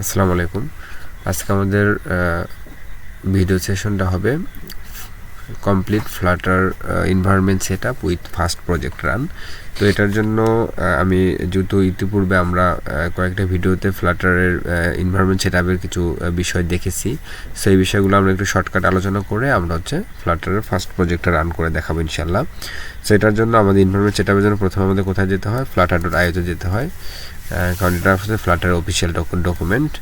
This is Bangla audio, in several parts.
আসসালামু আলাইকুম। আজকে আমাদের ভিডিও সেশনটা হবে complete Flutter environment setup with fast project run. তো এটার জন্য আমি যেহেতু ইতিপূর্বে আমরা কয়েকটা ভিডিওতে ফ্লাটারের এনভায়রনমেন্ট সেটআপের কিছু বিষয় দেখেছি, সেই বিষয়গুলো আমরা একটু শর্টকাট আলোচনা করে আমরা ফ্লাটারের ফার্স্ট প্রজেক্টটা রান করে দেখাবো ইনশাল্লাহ। সো এটার জন্য আমাদের এনভায়রনমেন্ট সেটআপের জন্য প্রথমে আমাদের কোথায় যেতে হয়, flutter.io-তে যেতে হয়, কারণ এটা হচ্ছে ফ্লাটারের অফিসিয়াল ডকুমেন্ট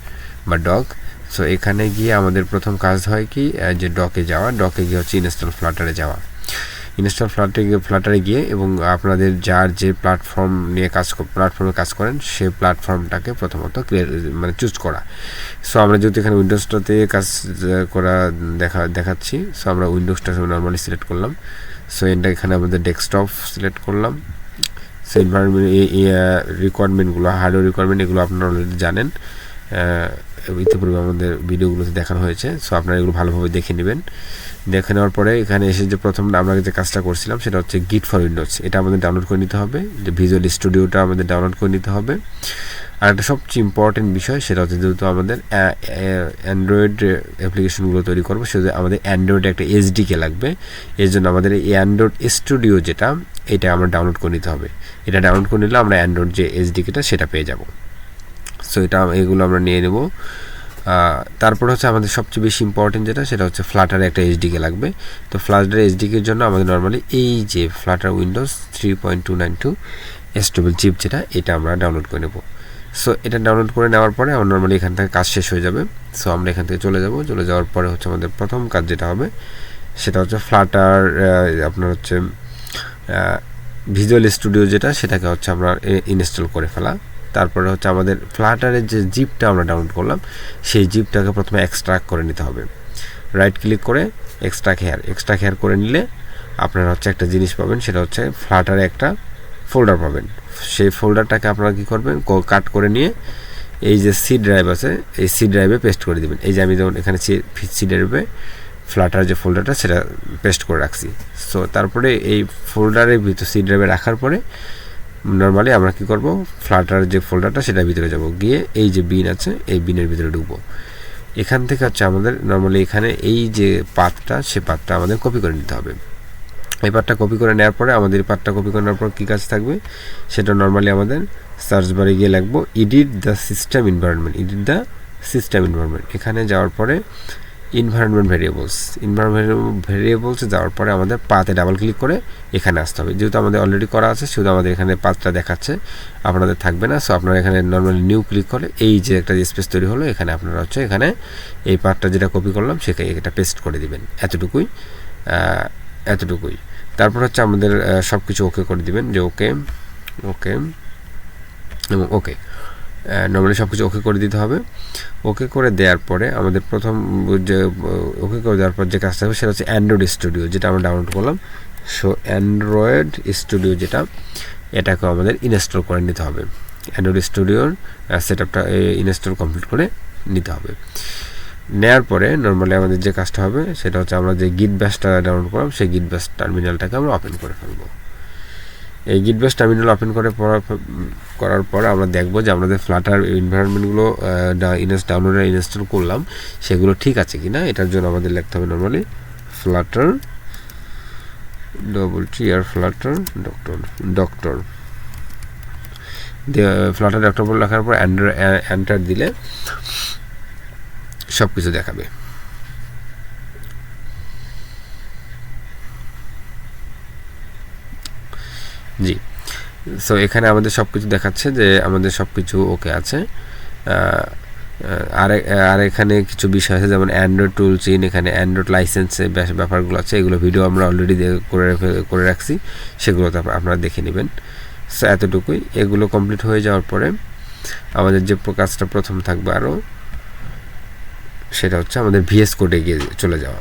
বা ডক। সো এখানে গিয়ে আমাদের প্রথম কাজ হয় কি, যে ডকে যাওয়া, ডকে গিয়ে হচ্ছে ইনস্টল ফ্লাটারে যাওয়া। ইনস্টল ফ্লাটারে গিয়ে এবং আপনাদের যার যে প্ল্যাটফর্মে কাজ করেন সেই প্ল্যাটফর্মটাকে প্রথমত চুজ করা। সো আমরা যেহেতু এখানে উইন্ডোজটাতে কাজ করা দেখাচ্ছি, সো আমরা উইন্ডোজটা নর্মালি সিলেক্ট করলাম। সো এটা এখানে আমাদের ডেস্কটপ সিলেক্ট করলাম। সো এনভায়রনমেন্ট রিকোয়ারমেন্টগুলো, হার্ডওয়্যার রিকোয়ারমেন্ট, এগুলো আপনারা অলরেডি জানেন, ইতিপূর্বে আমাদের ভিডিওগুলোতে দেখানো হয়েছে। সো আপনারা এগুলো ভালোভাবে দেখে নেবেন। দেখে নেওয়ার পরে এখানে এসে যে প্রথম আমরা যে কাজটা করছিলাম সেটা হচ্ছে গিট ফর উইন্ডোজ, এটা আমাদের ডাউনলোড করে নিতে হবে। যে ভিজুয়াল স্টুডিওটা আমাদের ডাউনলোড করে নিতে হবে। আর একটা সবচেয়ে ইম্পর্টেন্ট বিষয় সেটা হচ্ছে যেহেতু আমাদের অ্যান্ড্রয়েড অ্যাপ্লিকেশনগুলো তৈরি করবো, সেটা আমাদের অ্যান্ড্রয়েডে একটা এসডিকে লাগবে। এর জন্য আমাদের এই অ্যান্ড্রয়েড স্টুডিও যেটা, এটা আমরা ডাউনলোড করে নিতে হবে। এটা ডাউনলোড করে নিলে আমরা অ্যান্ড্রয়েড যে এসডিকেটা সেটা পেয়ে যাব। সো এগুলো আমরা নিয়ে নেব। তারপর হচ্ছে আমাদের সবচেয়ে বেশি ইম্পর্টেন্ট যেটা, সেটা হচ্ছে ফ্লাটারে একটা এসডিকে লাগবে। তো ফ্লাটার এসডিকের জন্য আমাদের নর্মালি এই যে ফ্লাটার উইন্ডোজ 3.292 স্টেবল চিপ যেটা, এটা আমরা ডাউনলোড করে নেব। সো এটা ডাউনলোড করে নেওয়ার পরে আমার নর্মালি এখান থেকে কাজ শেষ হয়ে যাবে। সো আমরা এখান থেকে চলে যাওয়ার পরে হচ্ছে আমাদের প্রথম কাজ যেটা হবে সেটা হচ্ছে ফ্লাটার আপনার হচ্ছে ভিজুয়াল স্টুডিও যেটা, সেটাকে হচ্ছে আমরা ইনস্টল করে ফেলা। তারপরে হচ্ছে আমাদের ফ্লাটারের যে জিপটা আমরা ডাউনলোড করলাম সেই জিপটাকে প্রথমে এক্সট্রাক্ট করে নিতে হবে। রাইট ক্লিক করে এক্সট্রাক্ট হেয়ার করে নিলে আপনারা হচ্ছে একটা জিনিস পাবেন, সেটা হচ্ছে ফ্লাটারে একটা ফোল্ডার পাবেন। সেই ফোল্ডারটাকে আপনারা কী করবেন, কাট করে নিয়ে এই যে সি ড্রাইভ আছে, এই সি ড্রাইভে পেস্ট করে দেবেন। এই যে আমি যেমন এখানে সি ড্রাইভে ফ্লাটার যে ফোল্ডারটা সেটা পেস্ট করে রাখছি। সো তারপরে এই ফোল্ডারের ভিতর সি ড্রাইভে রাখার পরে নর্মালি আমরা কী করব, ফ্লাটার যে ফোল্ডারটা সেটার ভিতরে যাব, গিয়ে এই যে বিন আছে এই বিনের ভিতরে ঢুকবো। এখান থেকে হচ্ছে আমাদের নর্মালি এখানে এই যে পাথটা, সে পাথটা আমাদের কপি করে নিতে হবে। এই পাথটা কপি করে নেওয়ার পরে আমাদের পাথটা কপি করে নেওয়ার পর কী কাজ থাকবে, সেটা নর্মালি আমাদের সার্চ বারে গিয়ে লিখবো এডিট দ্য সিস্টেম এনভায়রনমেন্ট। এখানে যাওয়ার পরে এনভায়রনমেন্ট ভেরিয়েবলসে যাওয়ার পরে আমাদের পাথে ডাবল ক্লিক করে এখানে আসতে হবে। যেহেতু আমাদের অলরেডি করা আছে, শুধু আমাদের এখানে পাথটা দেখাচ্ছে, আপনাদের থাকবে না। সো আপনারা এখানে নর্মালি নিউ ক্লিক করে এই যে একটা স্পেস তৈরি হলো, এখানে আপনারা হচ্ছে এখানে এই পাথটা যেটা কপি করলাম সেখানে এটা পেস্ট করে দিবেন। এতটুকুই। তারপর হচ্ছে আমাদের সব কিছু ওকে করে দিবেন, যে ওকে এবং ওকে, নর্মালি সব কিছু ওকে করে দিতে হবে। ওকে করে দেওয়ার পরে আমাদের প্রথম যে ওকে করে দেওয়ার পর যে কাজটা হবে সেটা হচ্ছে অ্যান্ড্রয়েড স্টুডিও, যেটা আমরা ডাউনলোড করলাম। সো অ্যান্ড্রয়েড স্টুডিও যেটা, এটাকে আমাদের ইনস্টল করে নিতে হবে। অ্যান্ড্রয়েড স্টুডিওর সেটআপটা ইনস্টল কমপ্লিট করে নিতে হবে। নেওয়ার পরে নর্মালি আমাদের যে কাজটা হবে সেটা হচ্ছে আমরা যে গিট ব্যাশটা ডাউনলোড করলাম সেই গিট ব্যাশ টার্মিনালটাকে আমরা ওপেন করে ফেলবো। এই গিট ব্যাশ টার্মিনাল ওপেন করার পর আমরা দেখব যে আমাদের ফ্লাটার এনভায়রনমেন্টগুলো ডাউনলোড ইনস্টল করলাম সেগুলো ঠিক আছে কি না। এটার জন্য আমাদের লিখতে হবে নর্মালি ফ্লাটার ডক্টর বলে লেখার পর এন্টার দিলে সব কিছু দেখাবে। জি, সো এখানে আমাদের সব কিছু দেখাচ্ছে যে আমাদের সব কিছু ওকে আছে। আর এখানে কিছু বিষয় আছে, যেমন অ্যান্ড্রয়েড টুলস ইন, এখানে অ্যান্ড্রয়েড লাইসেন্সের ব্যাপারগুলো আছে, এগুলো ভিডিও আমরা অলরেডি করে রাখছি, সেগুলো তো আপনারা দেখে নেবেন। সো এতটুকুই। এগুলো কমপ্লিট হয়ে যাওয়ার পরে আমাদের যে কাজটা প্রথম থাকবে আরও, সেটা হচ্ছে আমাদের ভিএস কোডে গিয়ে চলে যাওয়া।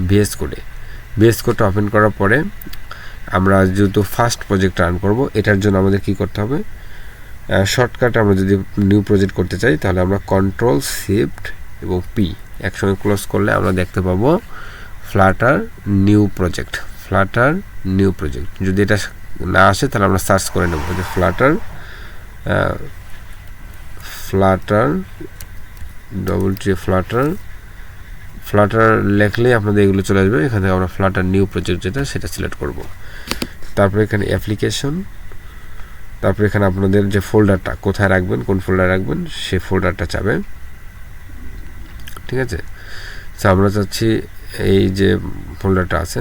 ভিএস কোডটা ওপেন করার পরে আমরা যেহেতু ফার্স্ট প্রজেক্ট রান করব, এটার জন্য আমাদের কি করতে হবে, শর্টকাট আমরা যদি নিউ প্রজেক্ট করতে চাই তাহলে আমরা কন্ট্রোল শিফট এবং পি একসঙ্গে ক্লোজ করলে আমরা দেখতে পাবো ফ্লাটার নিউ প্রজেক্ট। যদি এটা না আসে তাহলে আমরা সার্চ করে নেব যে ফ্লাটার ফ্লাটার লেখলেই আপনাদের এগুলো চলে আসবে। এখানে আমরা ফ্লাটার নিউ প্রজেক্ট যেটা সেটা সিলেক্ট করব। তারপরে এখানে অ্যাপ্লিকেশন, তারপরে এখানে আপনাদের যে ফোল্ডারটা কোথায় রাখবেন, কোন ফোল্ডার রাখবেন সেই ফোল্ডারটা চাবে, ঠিক আছে। তো আমরা চাচ্ছি এই যে ফোল্ডারটা আছে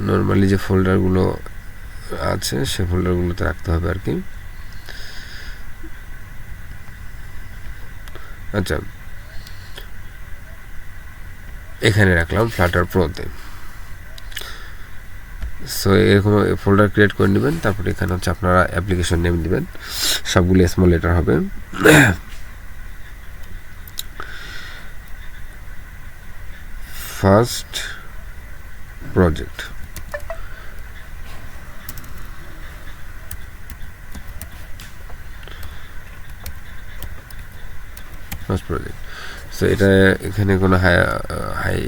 নর্মালি যে ফোল্ডারগুলো আছে সে ফোল্ডারগুলোতে রাখতে হবে আর কি। আচ্ছা, এখানে রাখলাম ফ্লাটার প্রোতে। সো এরকম ফোল্ডার ক্রিয়েট করে নেবেন। তারপরে এখানে হচ্ছে আপনারা অ্যাপ্লিকেশন নেম দিবেন, সবগুলো স্মল লেটার হবে। ফার্স্ট প্রজেক্ট, সো এটা এখানে কোনো হাই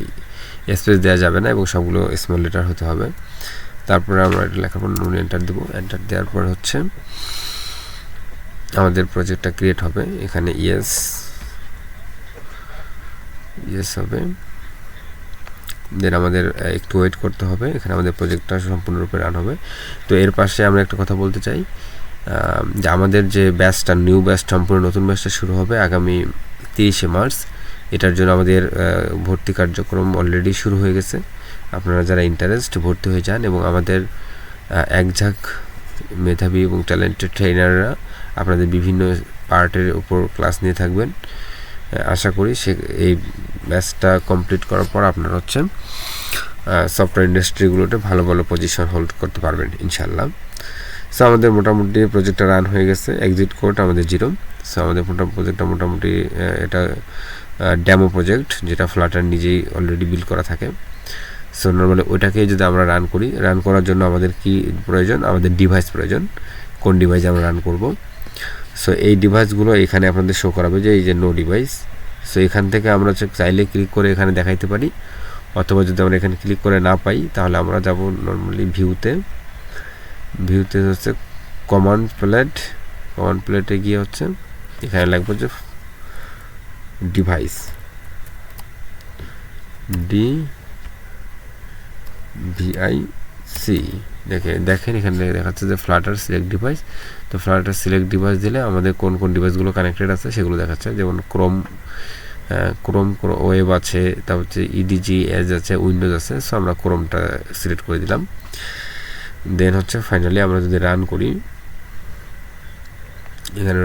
স্পেস দেওয়া যাবে না এবং সবগুলো স্মল লেটার হতে হবে। তারপরে আমরা এটা লেখার পর এন্টার দেবো। এন্টার দেওয়ার পর হচ্ছে আমাদের প্রজেক্টটা ক্রিয়েট হবে। এখানে ইয়েস হবে, দেন আমাদের একটু ওয়েট করতে হবে। এখানে আমাদের প্রজেক্টটা সম্পূর্ণরূপে রান হবে। তো এর পাশে আমরা একটা কথা বলতে চাই যে আমাদের যে ব্যাচটা, নিউ ব্যাচ, সম্পূর্ণ নতুন ব্যাচটা শুরু হবে আগামী 30শে মার্চ। এটার জন্য আমাদের ভর্তি কার্যক্রম অলরেডি শুরু হয়ে গেছে। আপনারা যারা ইন্টারেস্ট ভর্তি হয়ে যান এবং আমাদের একঝাঁক মেধাবী এবং ট্যালেন্টেড ট্রেনাররা আপনাদের বিভিন্ন পার্টের উপর ক্লাস নিয়ে থাকবেন। আশা করি এই ব্যাচটা কমপ্লিট করার পর আপনারা হচ্ছে সফটওয়্যার ইন্ডাস্ট্রিগুলোতে ভালো ভালো পজিশন হোল্ড করতে পারবেন ইনশাল্লাহ। সো আমাদের মোটামুটি প্রজেক্টটা রান হয়ে গেছে, এক্সিট কোড আমাদের 0। সো আমাদের প্রজেক্টটা মোটামুটি এটা ডেমো প্রজেক্ট, যেটা ফ্লাটার নিজেই অলরেডি বিল্ড করা থাকে। সো নর্মালি ওইটাকে যদি আমরা রান করি, রান করার জন্য আমাদের কি প্রয়োজন, আমাদের ডিভাইস প্রয়োজন। কোন ডিভাইসে আমরা রান করব। সো এই ডিভাইসগুলো এখানে আপনাদের শো করাবে যে এই যে নো ডিভাইস। সো এখান থেকে আমরা চাইলে ক্লিক করে এখানে দেখাইতে পারি, অথবা যদি আমরা এখানে ক্লিক করে না পাই তাহলে আমরা যাব নর্মালি ভিউতে হচ্ছে কমান্ড প্লেটে গিয়ে হচ্ছে এখানে লাগবে যে ডিভাইস, DVIC। দেখেন এখানে দেখাচ্ছে যে ফ্লাটার সিলেক্ট ডিভাইস। তো ফ্লাটার সিলেক্ট ডিভাইস দিলে আমাদের কোন কোন ডিভাইসগুলো কানেক্টেড আছে সেগুলো দেখাচ্ছে, যেমন ক্রোম ওয়েব আছে, তারপর হচ্ছে EDG এজ আছে, উইন্ডোজ আছে। সো আমরা ক্রোমটা সিলেক্ট করে দিলাম। দেন হচ্ছে ফাইনালি আমরা যদি রান করি, এখানে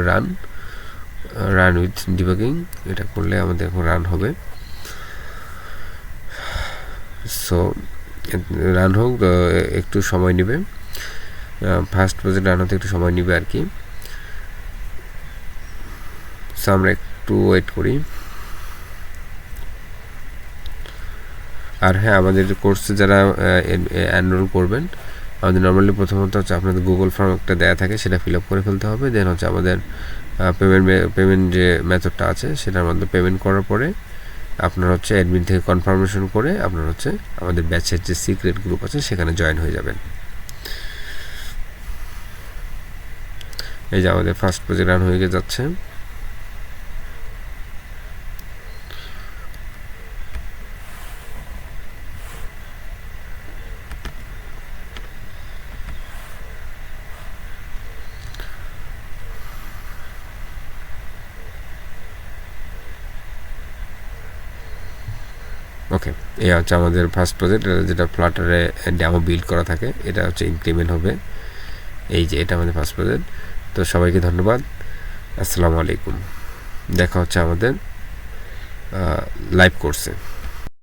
রান উইথ ডিবাগিং, এটা করলে আমাদের এখন রান হবে। সো রান হোক, একটু সময় নেবে, ফার্স্ট প্রজেক্ট রান হতে একটু সময় নেবে আর কি। সো আমরা একটু ওয়েট করি। আর হ্যাঁ, আমাদের কোর্সে যারা এনরোল করবেন, আমাদের নর্মালি প্রথমত হচ্ছে আপনাদের গুগল ফর্ম একটা দেওয়া থাকে, সেটা ফিল আপ করে ফেলতে হবে। দেন হচ্ছে আমাদের পেমেন্ট যে মেথডটা আছে সেটার মধ্যে পেমেন্ট করার পরে আপনার হচ্ছে অ্যাডমিন থেকে কনফার্মেশন করে আপনার হচ্ছে আমাদের ব্যাচের যে সিক্রেট গ্রুপ আছে সেখানে জয়েন হয়ে যাবেন। এই যে আমাদের ফার্স্ট প্রজেক্ট রান হয়ে যাচ্ছে। ওকে, এই হচ্ছে আমাদের ফার্স্ট প্রজেক্ট, যেটা ফ্লাটারে ডেমো বিল্ড করা থাকে। এটা হচ্ছে ইনক্রিমেন্ট হবে। এই যে এটা আমাদের ফার্স্ট প্রজেক্ট। তো সবাইকে ধন্যবাদ, আসসালামু আলাইকুম। দেখা হচ্ছে আমাদের লাইভ কোর্সে।